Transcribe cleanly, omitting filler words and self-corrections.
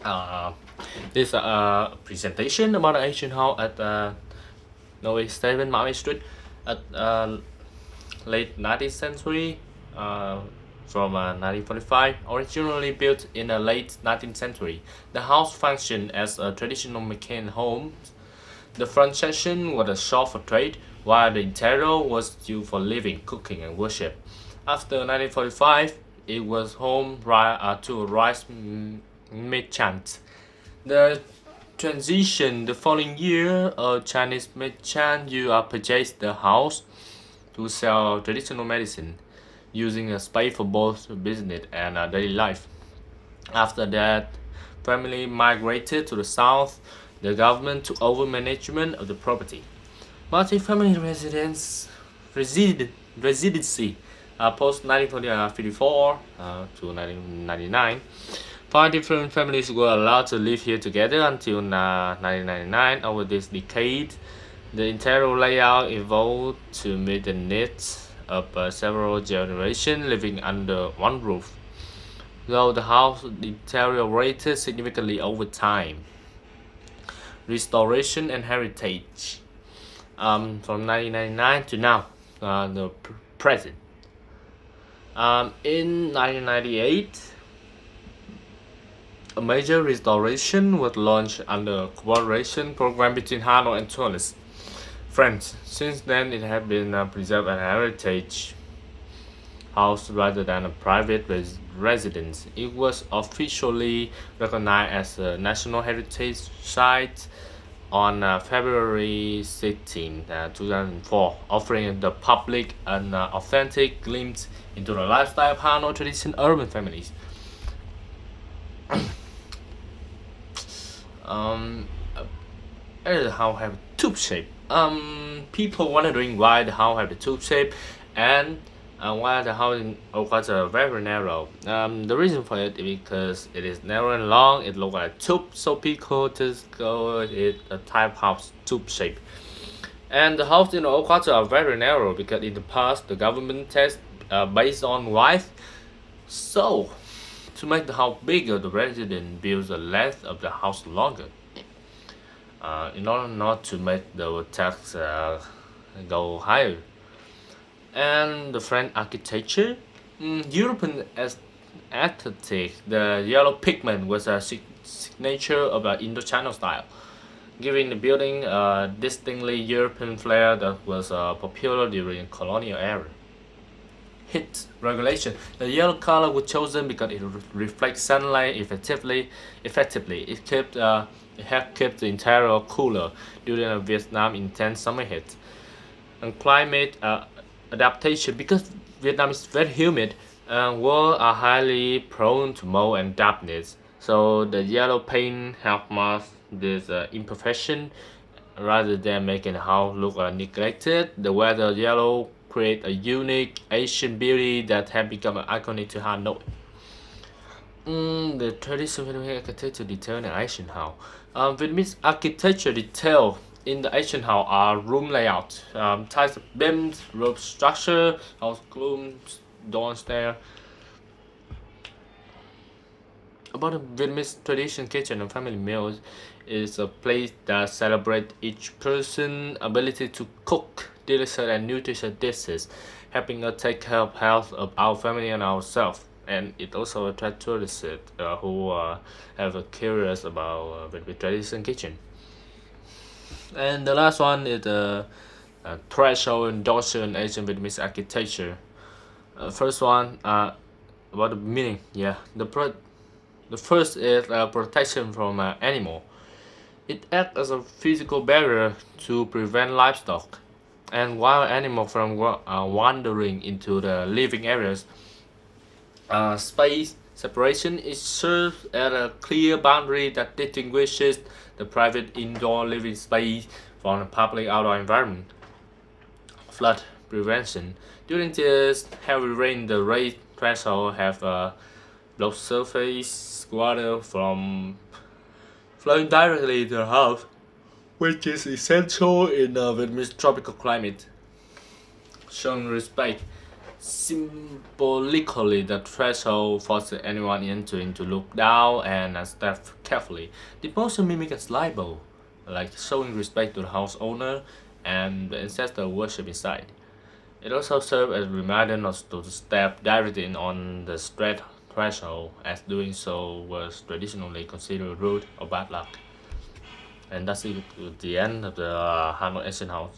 Uh, this presentation about the ancient hall at Norway 7 Maui Street at late 19th century from 1945. Originally built in the late 19th century, the house functioned as a traditional mechanic home. The front section was a shop for trade, while the interior was used for living, cooking, and worship. After 1945, it was home to a rice merchant. The transition the following year, a Chinese merchant purchased the house to sell traditional medicine, using a space for both business and daily life. After that, family migrated to the south. The government took over management of the property. Multi-family residency post 1954 to 1999. Five different families were allowed to live here together until 1999. Over this decade, the interior layout evolved to meet the needs of several generations living under one roof, though the house deteriorated significantly over time. Restoration and heritage from 1999 to now, the present. In 1998, a major restoration was launched under a cooperation program between Hanoi and Tunis, France. Since then, it has been preserved as a heritage house rather than a private residence. It was officially recognized as a National Heritage Site on February 16, 2004, offering the public an authentic glimpse into the lifestyle of Hanoi traditional urban families. Um, the house have tube shape. People wondering why the house have the tube shape, and why the house in Okaz are very narrow. The reason for it is because it is narrow and long. It looks like a tube, so people just go it a type house tube shape. And the house in Okaz are very narrow because in the past the government test based on width. So to make the house bigger, the resident builds the length of the house longer. In order not to make the tax go higher. And the French architecture, European aesthetic, the yellow pigment was a signature of the Indochina style, giving the building a distinctly European flair that was popular during colonial era. Heat regulation. The yellow color was chosen because it reflects sunlight effectively. It helped keep the interior cooler during the Vietnam intense summer heat. And climate adaptation, because Vietnam is very humid and walls are highly prone to mold and dampness. So the yellow paint help mask this imperfection rather than making the house look neglected. The weather yellow create a unique Asian beauty that have become iconic to Hanoi. The traditional Vietnamese architecture detail in Asian house. Vietnamese architecture detail in the Asian house are room layout, types of beams, roof structure, house glooms, downstairs. About the Vietnamese tradition kitchen and family meals is a place that celebrates each person's ability to cook delicious and nutritious dishes, helping us take care of health of our family and ourselves. And it also attracts tourists who have a curious about Vietnamese tradition kitchen. And the last one is the threshold and dorsal and Asian Vietnamese architecture. First one about the meaning. Yeah, the first is protection from animal. It acts as a physical barrier to prevent livestock and wild animals from wandering into the living areas. Space separation is serves as a clear boundary that distinguishes the private indoor living space from the public outdoor environment. Flood prevention. During this heavy rain, the raised threshold have blocked surface water from flowing directly into the house, which is essential in a Vietnamese tropical climate. Showing respect. Symbolically, the threshold forces anyone entering to look down and step carefully. The posture mimics a symbol, like showing respect to the house owner and the ancestor worship inside. It also serves as a reminder not to step directly in on the straight threshold, as doing so was traditionally considered rude or bad luck. And that's it, the end of the Hanoi Ancient House.